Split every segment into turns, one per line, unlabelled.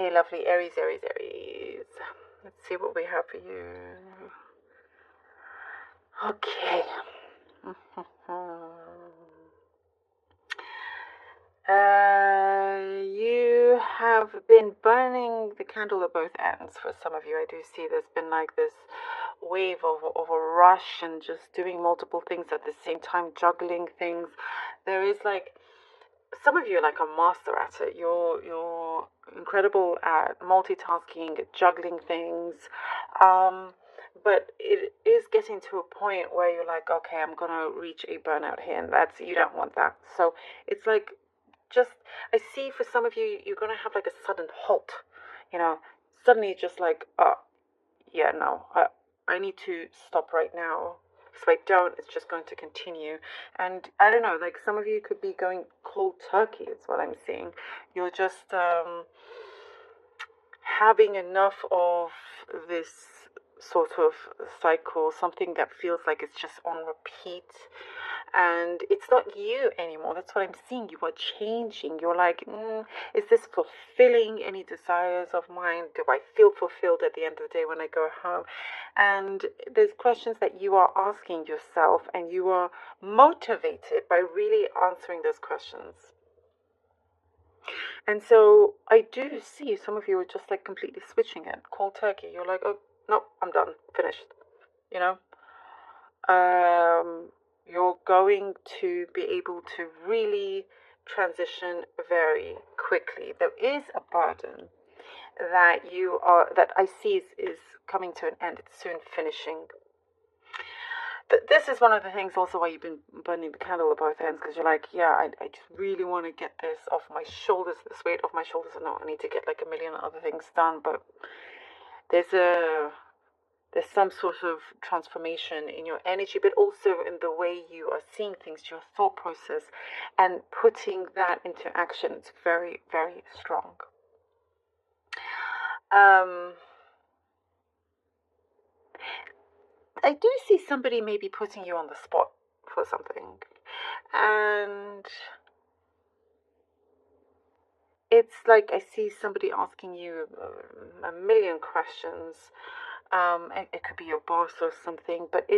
Okay, lovely. Aries, Aries, Aries. Let's see what we have for you. Okay. You have been burning the candle at both ends for some of you. I do see there's been like this wave of a rush and just doing multiple things at the same time, juggling things. There is like, some of you are like a master at it. You're incredible at multitasking, at juggling things. But it is getting to a point where you're like, okay, I'm gonna reach a burnout here, and you don't want that. So it's like, just, I see for some of you, you're gonna have like a sudden halt. Suddenly just like, oh, yeah, no, I need to stop right now. If I don't, it's just going to continue. And I don't know, like some of you could be going cold turkey, is what I'm seeing. You're just having enough of this sort of cycle, something that feels like it's just on repeat. And it's not you anymore. That's what I'm seeing. You are changing. You're like, is this fulfilling any desires of mine? Do I feel fulfilled at the end of the day when I go home? And there's questions that you are asking yourself, and you are motivated by really answering those questions. And so I do see some of you are just like completely switching it, cold turkey. You're like, oh, no, I'm done, finished. You're going to be able to really transition very quickly. There is a burden that I see is coming to an end. It's soon finishing. This is one of the things also why you've been burning the candle at both ends, because you're like, yeah, I just really want to get this off my shoulders, this weight off my shoulders, and I need to get like a million other things done. But there's some sort of transformation in your energy, but also in the way you are seeing things, your thought process, and putting that into action. It's very, very strong. I do see somebody maybe putting you on the spot for something. And it's like I see somebody asking you a million questions. It could be your boss or something, but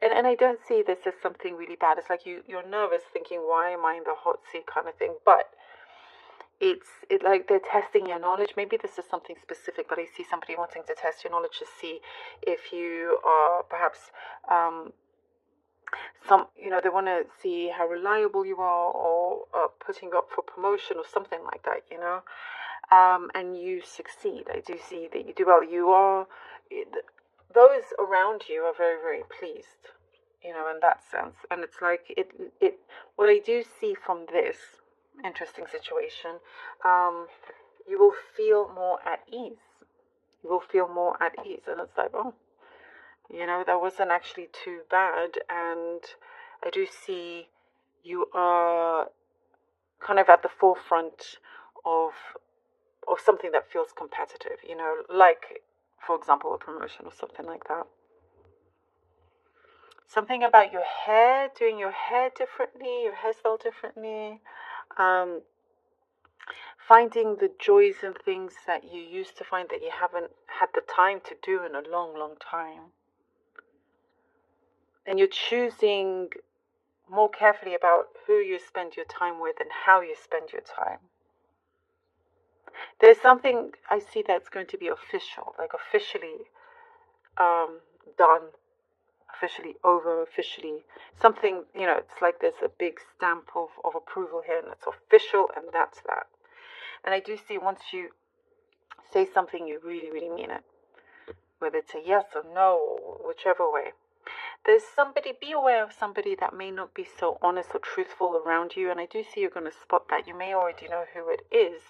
and I don't see this as something really bad. It's like you're nervous, thinking, why am I in the hot seat kind of thing. But it's like they're testing your knowledge. Maybe this is something specific, but I see somebody wanting to test your knowledge to see if you are perhaps they want to see how reliable you are, or putting up for promotion or something like that, and you succeed. I do see that you do well. Those around you are very, very pleased, in that sense. And it's like what I do see from this interesting situation, you will feel more at ease. You will feel more at ease. And it's like, oh, that wasn't actually too bad. And I do see you are kind of at the forefront of something that feels competitive, like, for example, a promotion or something like that. Something about your hair, doing your hair differently, your hairstyle differently, finding the joys and things that you used to find that you haven't had the time to do in a long, long time. And you're choosing more carefully about who you spend your time with and how you spend your time. There's something I see that's going to be official, like officially done, officially over, officially something, it's like there's a big stamp of approval here, and it's official, and that's that. And I do see once you say something, you really, really mean it, whether it's a yes or no, or whichever way. Be aware of somebody that may not be so honest or truthful around you, and I do see you're going to spot that. You may already know who it is,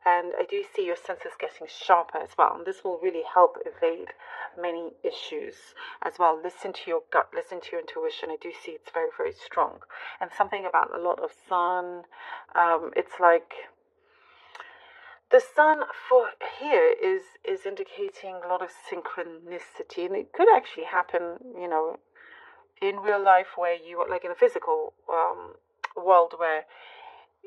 and I do see your senses getting sharper as well, and this will really help evade many issues as well. Listen to your gut, listen to your intuition. I do see it's very, very strong. And something about a lot of sun, it's like the sun for here is indicating a lot of synchronicity, and it could actually happen, in real life, where you are like in a physical world, where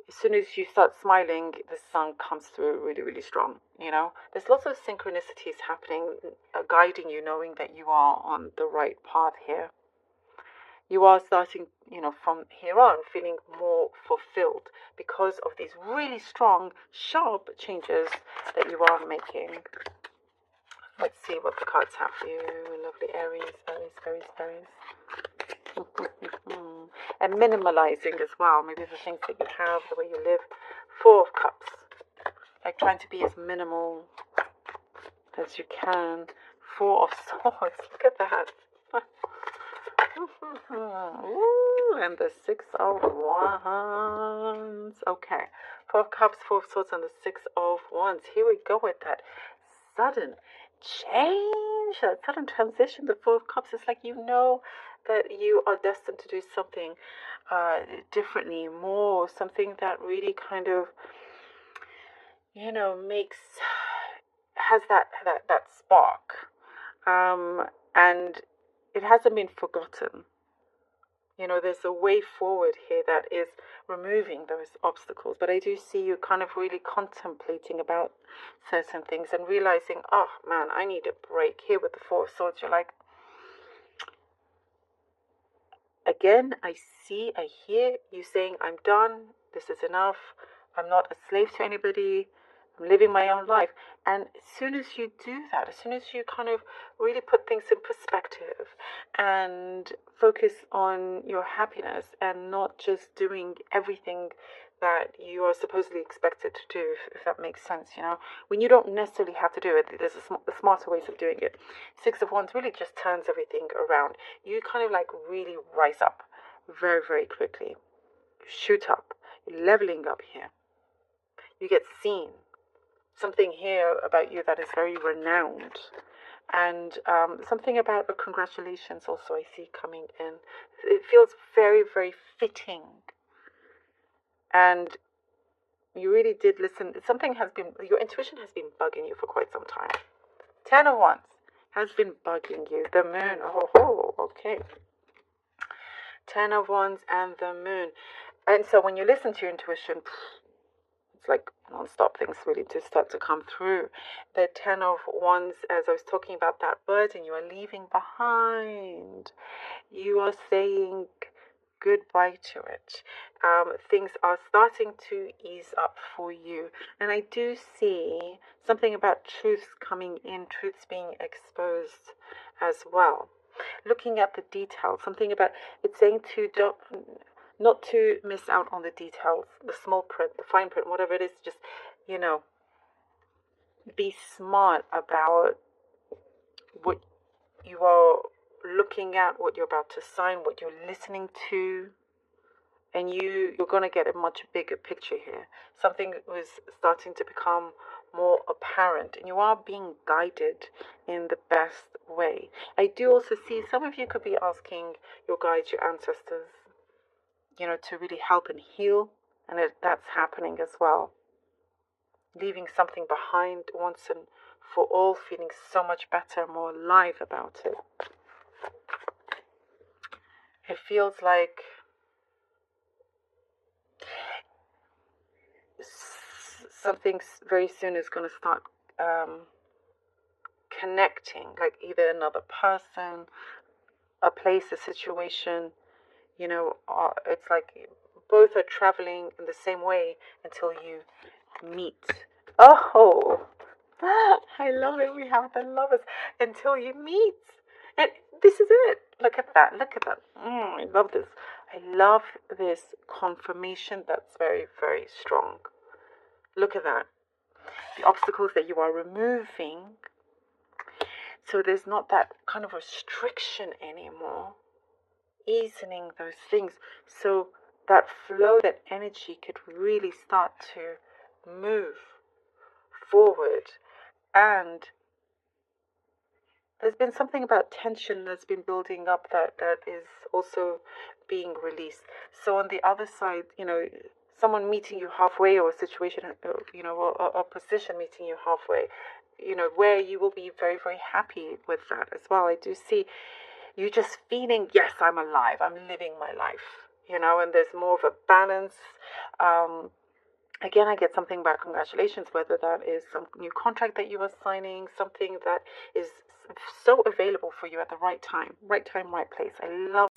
as soon as you start smiling, the sun comes through really, really strong. There's lots of synchronicities happening, guiding you, knowing that you are on the right path here. You are starting, from here on, feeling more fulfilled because of these really strong, sharp changes that you are making. Let's see what the cards have for you. Lovely Aries, Aries, Aries, Aries. And minimalizing as well. Maybe the things that you have, the way you live. 4 of Cups. Like trying to be as minimal as you can. 4 of Swords. Look at that. Ooh, and the 6 of Wands. Okay. 4 of Cups, 4 of Swords, and the 6 of Wands. Here we go with that sudden change, that sudden transition. The 4 of Cups is like that you are destined to do something differently, more, something that really kind of, has that spark. And it hasn't been forgotten. There's a way forward here that is removing those obstacles. But I do see you kind of really contemplating about certain things and realizing, oh man, I need a break. Here with the 4 of Swords, you're like, again, I hear you saying, I'm done. This is enough. I'm not a slave to anybody. I'm living my own life. And as soon as you do that, as soon as you kind of really put things in perspective and focus on your happiness and not just doing everything that you are supposedly expected to do, if that makes sense, when you don't necessarily have to do it, there's a smarter ways of doing it. 6 of Wands really just turns everything around. You kind of like really rise up very, very quickly. Shoot up. You're leveling up here. You get seen. Something here about you that is very renowned. And something about a congratulations also I see coming in. It feels very, very fitting. And you really did listen. Your intuition has been bugging you for quite some time. 10 of Wands has been bugging you. The Moon. Oh, okay. 10 of Wands and the Moon. And so when you listen to your intuition, it's like non-stop things really to start to come through. The 10 of Wands, as I was talking about that burden you are leaving behind, you are saying goodbye to it. Things are starting to ease up for you. And I do see something about truths coming in, truths being exposed as well. Looking at the details, something about it's saying not to miss out on the details, the small print, the fine print, whatever it is. Just, be smart about what you are looking at, what you're about to sign, what you're listening to. And you're going to get a much bigger picture here. Something was starting to become more apparent, and you are being guided in the best way. I do also see some of you could be asking your guides, your ancestors, to really help and heal, and that's happening as well. Leaving something behind once and for all, feeling so much better, more alive about it. It feels like something very soon is going to start connecting, like either another person, a place, a situation. It's like both are traveling in the same way until you meet. Oh, I love it. We have the Lovers. Until you meet. And this is it. Look at that. I love this. I love this confirmation that's very, very strong. Look at that. The obstacles that you are removing. So there's not that kind of restriction anymore. Easing those things. So that flow, that energy could really start to move forward. And there's been something about tension that's been building up that is also being released. So on the other side, someone meeting you halfway, or a situation, or a position meeting you halfway, where you will be very, very happy with that as well. I do see you just feeling, yes, I'm alive, I'm living my life, and there's more of a balance. again, I get something back, congratulations, whether that is some new contract that you are signing, something that is so available for you at the right time, right place. I love